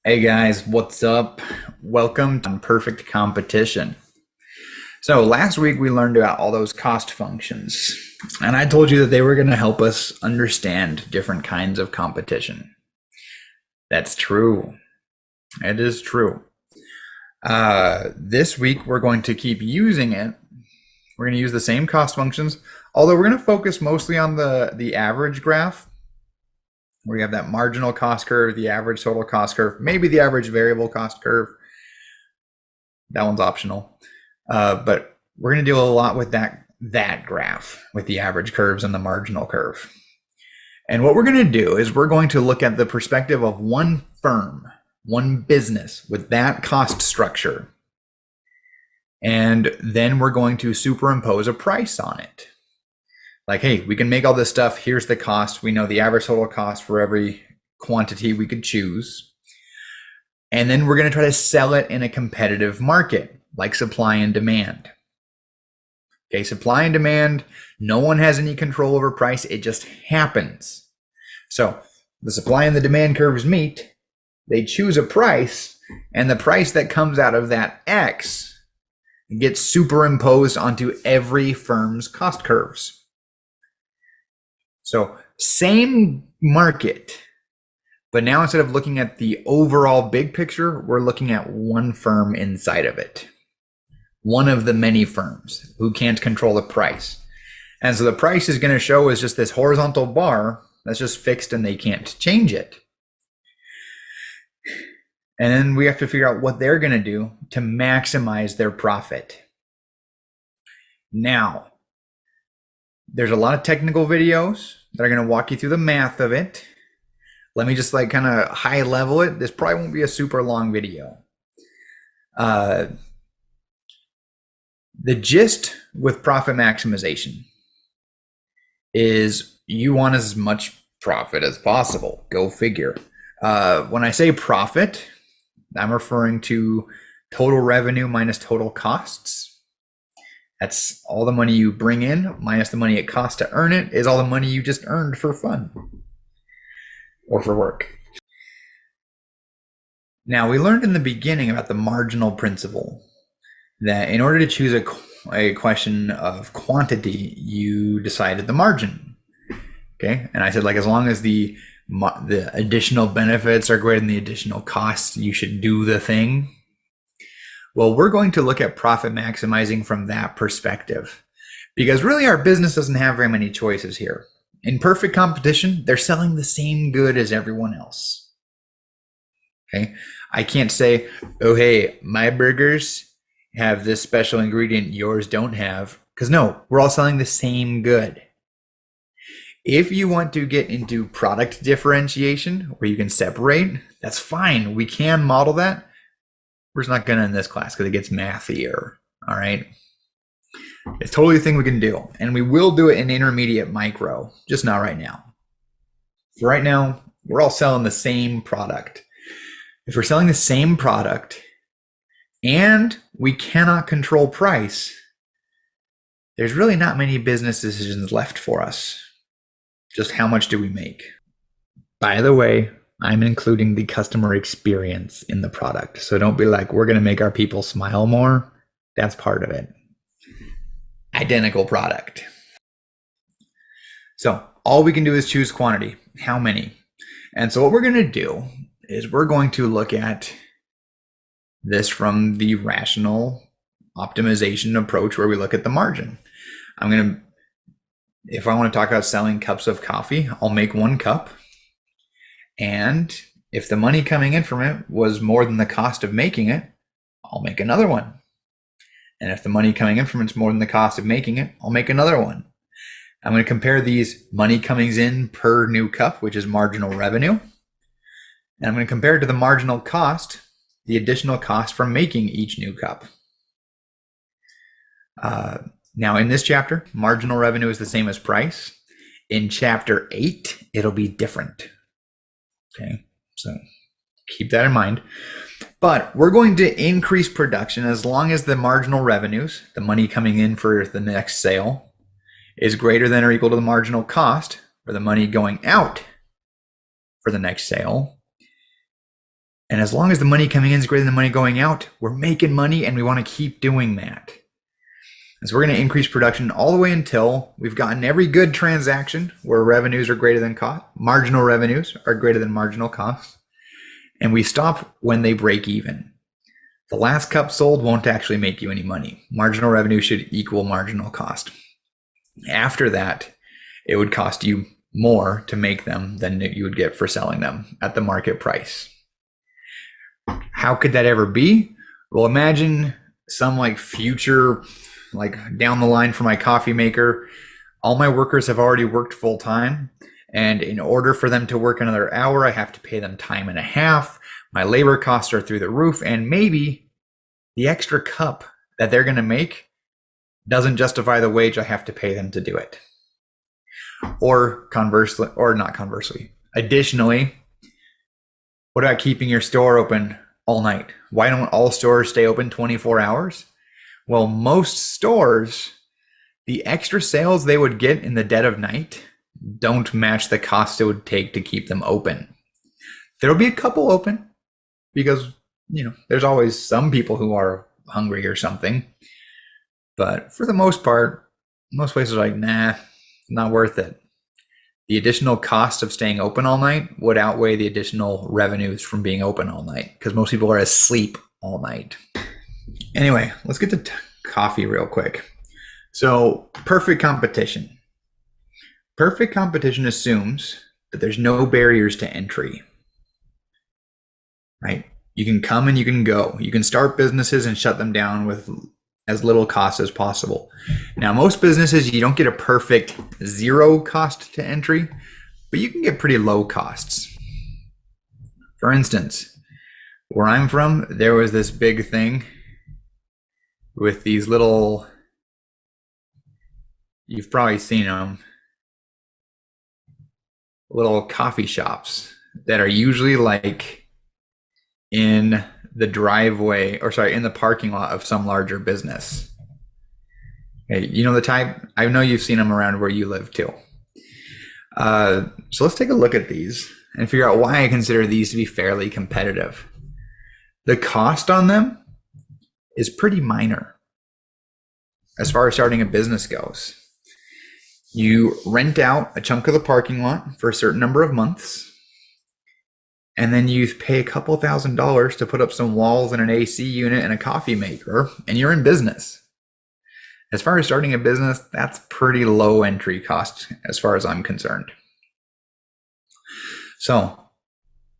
Hey guys, what's up? Welcome to Perfect Competition. So last week we learned about all those cost functions, and I told you that they were going to help us understand different kinds of competition. That's true. It is true. This week we're going to keep using it. We're going to use the same cost functions, although we're going to focus mostly on the average graph, where you have that marginal cost curve, the average total cost curve, maybe the average variable cost curve. That one's optional. But we're going to deal a lot with that graph, with the average curves and the marginal curve. And what we're going to do is we're going to look at the perspective of one firm, one business with that cost structure. And then we're going to superimpose a price on it. Like, hey, we can make all this stuff. Here's the cost. We know the average total cost for every quantity we could choose. And then we're going to try to sell it in a competitive market, like supply and demand. Okay, supply and demand, no one has any control over price. It just happens. So the supply and the demand curves meet. They choose a price, and the price that comes out of that X gets superimposed onto every firm's cost curves. So same market, but now instead of looking at the overall big picture, we're looking at one firm inside of it. One of the many firms who can't control the price. And so the price is going to show as just this horizontal bar that's just fixed and they can't change it. And then we have to figure out what they're going to do to maximize their profit. Now, there's a lot of technical videos that are going to walk you through the math of it. Let me just kind of high level it. This probably won't be a super long video. The gist with profit maximization is you want as much profit as possible. Go figure. When I say profit, I'm referring to total revenue minus total costs. That's all the money you bring in minus the money it costs to earn it is all the money you just earned for fun or for work. Now, we learned in the beginning about the marginal principle, that in order to choose a question of quantity, you decided the margin. Okay, and I said, as long as the additional benefits are greater than the additional costs, you should do the thing. Well, we're going to look at profit maximizing from that perspective, because really our business doesn't have very many choices here. In perfect competition, they're selling the same good as everyone else. Okay, I can't say, oh, hey, my burgers have this special ingredient yours don't have, because no, we're all selling the same good. If you want to get into product differentiation where you can separate, that's fine. We can model that. We're just not gonna in this class because it gets mathier. All right, it's totally a thing we can do, and we will do it in intermediate micro, just not right now. So right now, we're all selling the same product. If we're selling the same product and we cannot control price, there's really not many business decisions left for us. Just how much do we make? By the way, I'm including the customer experience in the product. So don't be like, we're going to make our people smile more. That's part of it. Identical product. So all we can do is choose quantity. How many? And so what we're going to do is we're going to look at this from the rational optimization approach, where we look at the margin. If I want to talk about selling cups of coffee, I'll make one cup. And if the money coming in from it was more than the cost of making it, I'll make another one. And if the money coming in from it's more than the cost of making it, I'll make another one. I'm going to compare these money coming in per new cup, which is marginal revenue. And I'm going to compare it to the marginal cost, the additional cost from making each new cup. Now in this chapter, marginal revenue is the same as price. In chapter 8, it'll be different. Okay, so keep that in mind. But we're going to increase production as long as the marginal revenues, the money coming in for the next sale, is greater than or equal to the marginal cost, or the money going out for the next sale, And as long as the money coming in is greater than the money going out, we're making money and we want to keep doing that. And so we're going to increase production all the way until we've gotten every good transaction where revenues are greater than cost, marginal revenues are greater than marginal costs, and we stop when they break even. The last cup sold won't actually make you any money. Marginal revenue should equal marginal cost. After that, it would cost you more to make them than you would get for selling them at the market price. How could that ever be? Well, imagine some like future, like down the line for my coffee maker, all my workers have already worked full time. And in order for them to work another hour, I have to pay them time and a half. My labor costs are through the roof. And maybe the extra cup that they're going to make doesn't justify the wage I have to pay them to do it. Or conversely, or not conversely. Additionally, what about keeping your store open all night? Why don't all stores stay open 24 hours? Well, most stores, the extra sales they would get in the dead of night don't match the cost it would take to keep them open. There'll be a couple open because, there's always some people who are hungry or something. But for the most part, most places are like, nah, not worth it. The additional cost of staying open all night would outweigh the additional revenues from being open all night because most people are asleep all night. Anyway, let's get to coffee real quick. So, perfect competition. Perfect competition assumes that there's no barriers to entry, right? You can come and you can go. You can start businesses and shut them down with as little cost as possible. Now, most businesses, you don't get a perfect zero cost to entry, but you can get pretty low costs. For instance, where I'm from, there was this big thing with these little, you've probably seen them, little coffee shops that are usually like in the driveway, in the parking lot of some larger business. Okay, the type, I know you've seen them around where you live too. So let's take a look at these and figure out why I consider these to be fairly competitive. The cost on them is pretty minor as far as starting a business goes. You rent out a chunk of the parking lot for a certain number of months, and then you pay a couple $1,000s to put up some walls and an AC unit and a coffee maker, and you're in business. As far as starting a business, that's pretty low entry cost as far as I'm concerned. So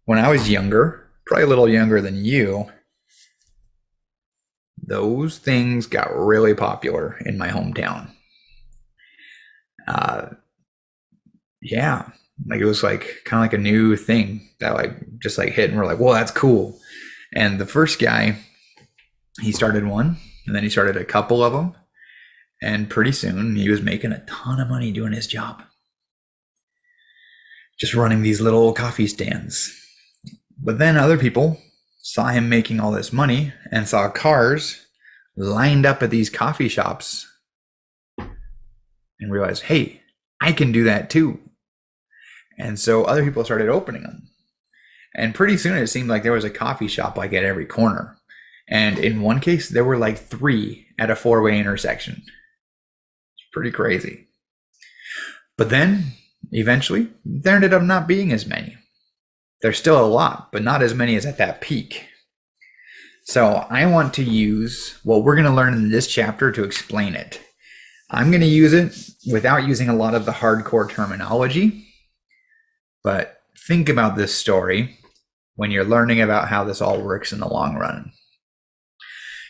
when I was younger, probably a little younger than you, those things got really popular in my hometown. Like it was like kind of like a new thing that like just like hit, and we're like, well, that's cool. And the first guy, he started one, and then he started a couple of them, and pretty soon he was making a ton of money doing his job, just running these little coffee stands. But then other people saw him making all this money and saw cars lined up at these coffee shops and realized, hey, I can do that too. And so other people started opening them. And pretty soon it seemed like there was a coffee shop like at every corner. And in one case, there were like 3 at a 4-way intersection. It's pretty crazy. But then eventually there ended up not being as many. There's still a lot, but not as many as at that peak. So I want to use what we're going to learn in this chapter to explain it. I'm going to use it without using a lot of the hardcore terminology. But think about this story when you're learning about how this all works in the long run.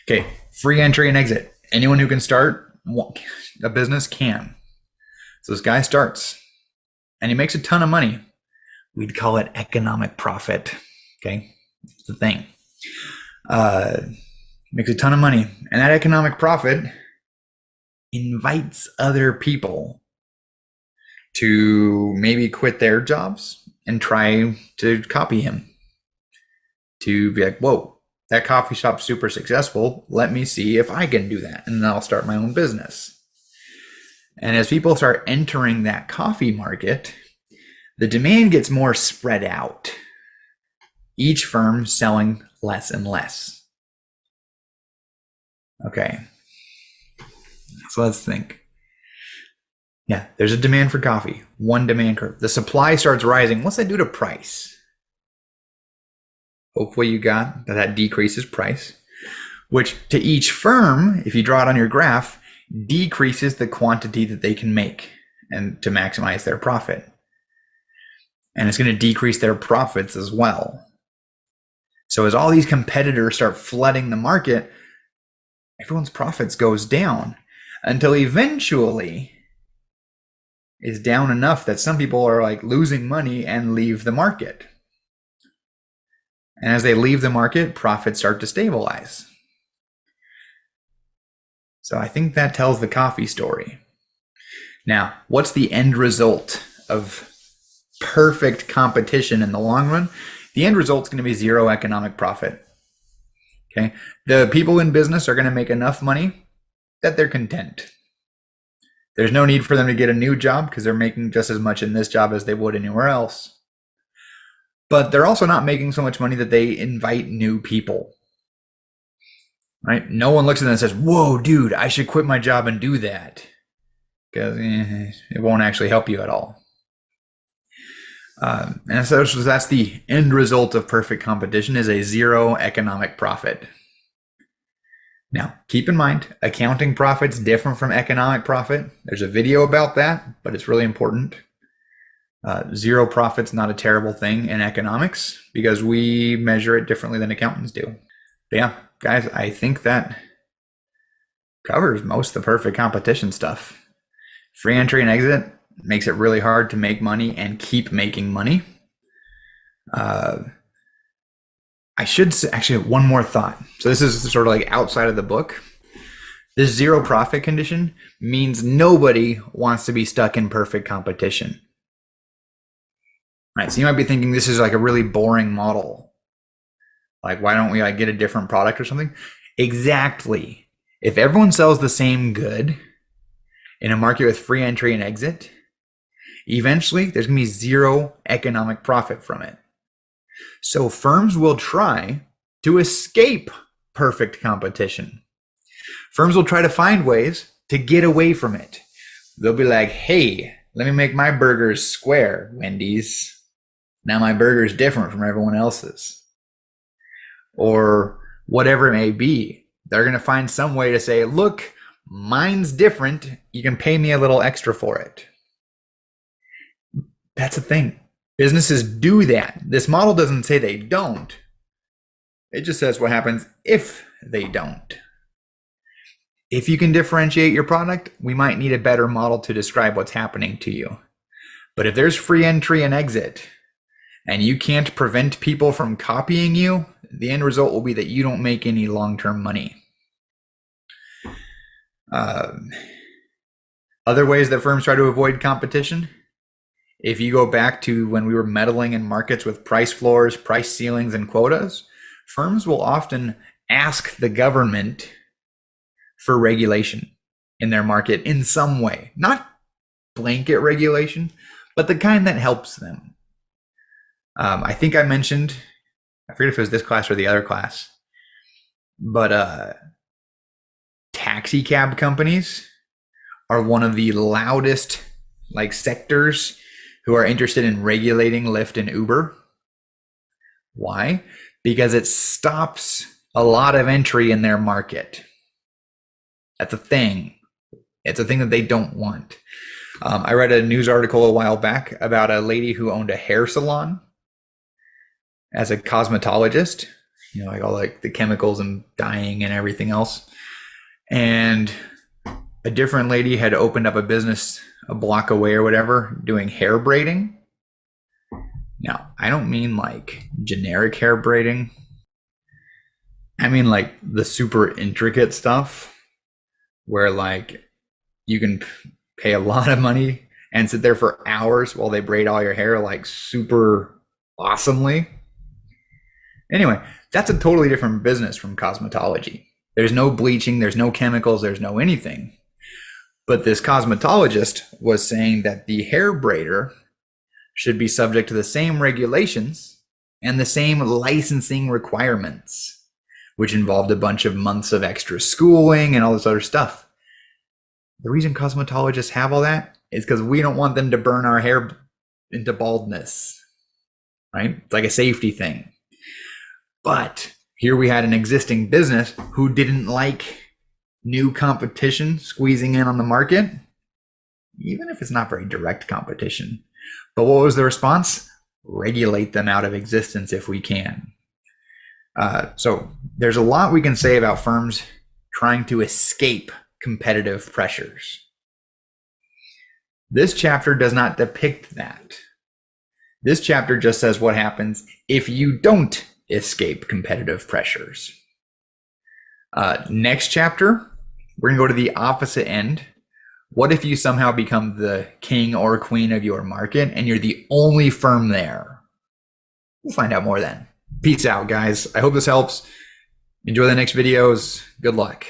Okay, free entry and exit. Anyone who can start a business can. So this guy starts, and he makes a ton of money. We'd call it economic profit. Okay, it's the thing. Makes a ton of money, and that economic profit invites other people to maybe quit their jobs and try to copy him, to be like, whoa, that coffee shop's super successful. Let me see if I can do that. And then I'll start my own business. And as people start entering that coffee market, the demand gets more spread out. each firm selling less and less. Okay, so let's think. Yeah, there's a demand for coffee, one demand curve. The supply starts rising. What's that do to price? Hopefully you got that decreases price, which to each firm, if you draw it on your graph, decreases the quantity that they can make and to maximize their profit. And it's going to decrease their profits as well. So as all these competitors start flooding the market, everyone's profits goes down until eventually it's down enough that some people are like losing money and leave the market. And as they leave the market, profits start to stabilize. So I think that tells the coffee story. Now, what's the end result of perfect competition in the long run? The end result is going to be zero economic profit. Okay, the people in business are going to make enough money that they're content. There's no need for them to get a new job because they're making just as much in this job as they would anywhere else. But they're also not making so much money that they invite new people. Right? No one looks at them and says, "Whoa, dude, I should quit my job and do that," because it won't actually help you at all. And so that's the end result of perfect competition, is a zero economic profit. Now, keep in mind, accounting profit's different from economic profit. There's a video about that, but it's really important. Zero profit's not a terrible thing in economics because we measure it differently than accountants do. But yeah, guys, I think that covers most of the perfect competition stuff. Free entry and exit makes it really hard to make money and keep making money. I should say, actually, one more thought. So this is sort of like outside of the book. This zero profit condition means nobody wants to be stuck in perfect competition. Right, so you might be thinking this is like a really boring model. Like, why don't we like get a different product or something? Exactly. If everyone sells the same good in a market with free entry and exit, eventually there's going to be zero economic profit from it. So firms will try to escape perfect competition. Firms will try to find ways to get away from it. They'll be like, "Hey, let me make my burgers square, Wendy's. Now my burger is different from everyone else's." Or whatever it may be. They're going to find some way to say, "Look, mine's different. You can pay me a little extra for it." That's a thing. Businesses do that. This model doesn't say they don't. It just says what happens if they don't. If you can differentiate your product, we might need a better model to describe what's happening to you. But if there's free entry and exit, and you can't prevent people from copying you, the end result will be that you don't make any long-term money. Other ways that firms try to avoid competition: if you go back to when we were meddling in markets with price floors, price ceilings, and quotas, firms will often ask the government for regulation in their market in some way. Not blanket regulation, but the kind that helps them. I think I mentioned, I forget if it was this class or the other class, but taxi cab companies are one of the loudest sectors who are interested in regulating Lyft and Uber. Why? Because it stops a lot of entry in their market. That's a thing. It's a thing that they don't want. I read a news article a while back about a lady who owned a hair salon as a cosmetologist, like all the chemicals and dyeing and everything else. And a different lady had opened up a business a block away or whatever, doing hair braiding. Now, I don't mean generic hair braiding. I mean the super intricate stuff where you can pay a lot of money and sit there for hours while they braid all your hair super awesomely. Anyway, that's a totally different business from cosmetology. There's no bleaching, there's no chemicals, there's no anything. But this cosmetologist was saying that the hair braider should be subject to the same regulations and the same licensing requirements, which involved a bunch of months of extra schooling and all this other stuff. The reason cosmetologists have all that is because we don't want them to burn our hair into baldness, right? It's like a safety thing. But here we had an existing business who didn't like new competition squeezing in on the market, even if it's not very direct competition. But what was the response? Regulate them out of existence if we can. So there's a lot we can say about firms trying to escape competitive pressures. This chapter does not depict that. This chapter just says what happens if you don't escape competitive pressures. Next chapter, we're going to go to the opposite end. What if you somehow become the king or queen of your market and you're the only firm there? We'll find out more then. Peace out, guys. I hope this helps. Enjoy the next videos. Good luck.